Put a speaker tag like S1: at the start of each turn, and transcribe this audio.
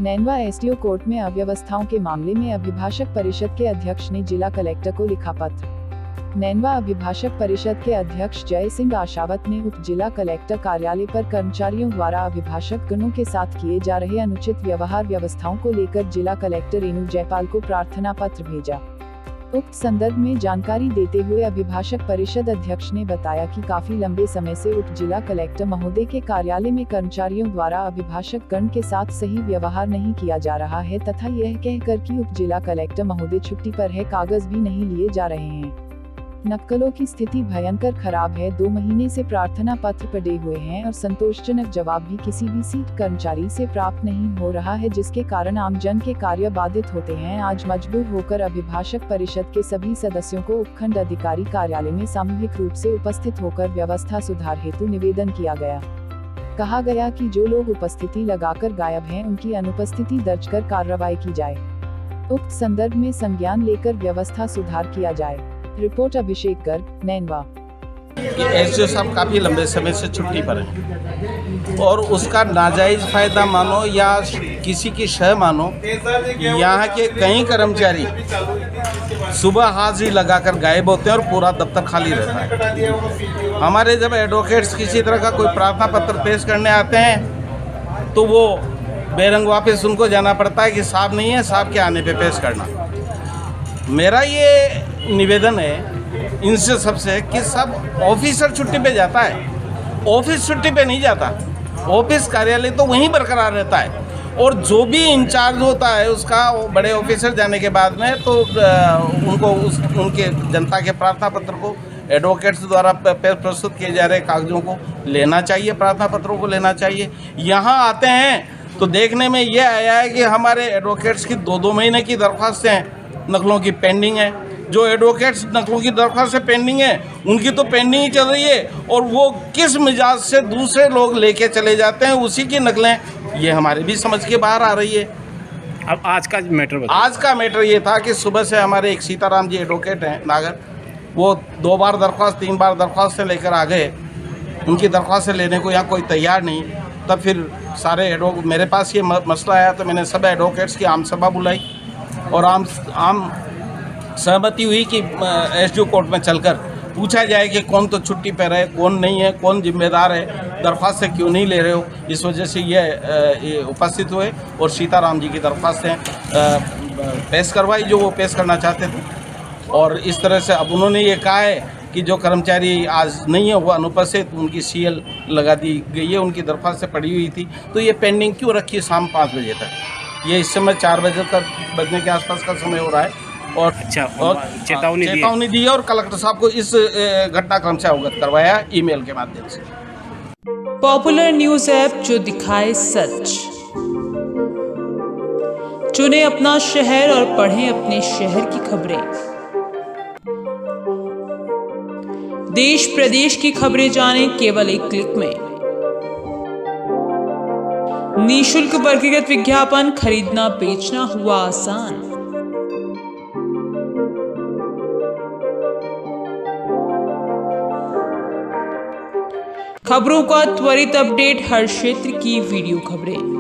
S1: Nainwa SDO court में अव्यवस्थाओं के मामले में अभिभाषक परिषद के अध्यक्ष ने जिला कलेक्टर को लिखा पत्र। नैनवा अभिभाषक परिषद के अध्यक्ष जय सिंह आशावत ने उप जिला कलेक्टर कार्यालय पर कर्मचारियों द्वारा अभिभाषक गणों के साथ किए जा रहे अनुचित व्यवहार व्यवस्थाओं को लेकर जिला कलेक्टर रेणु जयपाल को प्रार्थना पत्र भेजा। उक्त संदर्भ में जानकारी देते हुए अभिभाषक परिषद अध्यक्ष ने बताया कि काफी लंबे समय से उप जिला कलेक्टर महोदय के कार्यालय में कर्मचारियों द्वारा अभिभाषक गण के साथ सही व्यवहार नहीं किया जा रहा है तथा यह कहकर कि उप जिला कलेक्टर महोदय छुट्टी पर है, कागज भी नहीं लिए जा रहे हैं। नक्कलों की स्थिति भयंकर खराब है। 2 महीने से प्रार्थना पत्र पड़े हुए हैं और संतोषजनक जवाब भी किसी भी सीट कर्मचारी से प्राप्त नहीं हो रहा है, जिसके कारण आमजन के कार्य बाधित होते हैं। आज मजबूर होकर अभिभाषक परिषद के सभी सदस्यों को उपखंड अधिकारी कार्यालय में सामूहिक रूप से उपस्थित होकर व्यवस्था सुधार हेतु निवेदन किया गया। कहा गया कि जो लोग उपस्थिति लगाकर गायब हैं उनकी अनुपस्थिति दर्ज कर कार्रवाई की जाए। उक्त संदर्भ में संज्ञान लेकर व्यवस्था सुधार किया जाए। रिपोर्ट अभिषेक गर्ग, नैनवा।
S2: एसडीओ साहब काफ़ी लंबे समय से छुट्टी पर हैं और उसका नाजायज़ फ़ायदा मानो या किसी की शय मानो, यहाँ के कई कर्मचारी सुबह हाजिरी लगाकर गायब होते हैं और पूरा दफ्तर खाली रहता है। हमारे जब एडवोकेट्स किसी तरह का कोई प्रार्थना पत्र पेश करने आते हैं तो वो बेरंग वापस उनको जाना पड़ता है कि साहब नहीं है, साहब के आने पे पेश करना। मेरा ये निवेदन है इनसे सबसे कि सब ऑफिसर छुट्टी पे जाता है, ऑफिस छुट्टी पे नहीं जाता। ऑफिस कार्यालय तो वहीं बरकरार रहता है और जो भी इंचार्ज होता है उसका बड़े ऑफिसर जाने के बाद में तो उनको उनके जनता के प्रार्थना पत्र को एडवोकेट्स द्वारा प्रस्तुत किए जा रहे कागजों को लेना चाहिए, प्रार्थना पत्रों को लेना चाहिए। यहाँ आते हैं तो देखने में ये आया है कि हमारे एडवोकेट्स की 2-2 महीने की दरख्वास्तें नकलों की पेंडिंग है। जो एडवोकेट्स नकलों की दरख्वास्त से पेंडिंग है उनकी तो पेंडिंग ही चल रही है और वो किस मिजाज से दूसरे लोग लेके चले जाते हैं उसी की नकलें, ये हमारे भी समझ के बाहर आ रही है।
S3: अब आज का मैटर
S2: ये था कि सुबह से हमारे एक सीताराम जी एडवोकेट हैं नागर, वो 2 बार दरख्वास्त 3 बार दरख्वास्त से लेकर आ गए। उनकी दरख्वास्त से लेने को यहाँ कोई तैयार नहीं। तब फिर सारे मेरे पास ये मसला आया तो मैंने सब एडवोकेट्स की आम सभा बुलाई और आम सहमति हुई कि एसडीओ कोर्ट में चलकर पूछा जाए कि कौन तो छुट्टी पर है, कौन नहीं है, कौन जिम्मेदार है, दरख्वास्त से क्यों नहीं ले रहे हो। इस वजह से ये उपस्थित हुए और सीताराम जी की दरख्वास्तें पेश करवाई जो वो पेश करना चाहते थे। और इस तरह से अब उन्होंने ये कहा है कि जो कर्मचारी आज नहीं है वो अनुपस्थित, उनकी सीएल लगा दी गई है, उनकी दरख्वास्त से पड़ी हुई थी तो ये पेंडिंग क्यों रखी शाम 5 बजे तक। ये इस समय 4 बजने के आसपास का समय हो रहा है और चेतावनी दी है और कलेक्टर साहब को इस घटनाक्रम से अवगत करवाया ईमेल के माध्यम से।
S4: पॉपुलर न्यूज ऐप जो दिखाए सच। चुने अपना शहर और पढ़ें अपने शहर की खबरें। देश प्रदेश की खबरें जानें केवल एक क्लिक में। निःशुल्क व्यक्तिगत विज्ञापन खरीदना बेचना हुआ आसान। खबरों का त्वरित अपडेट, हर क्षेत्र की वीडियो खबरें।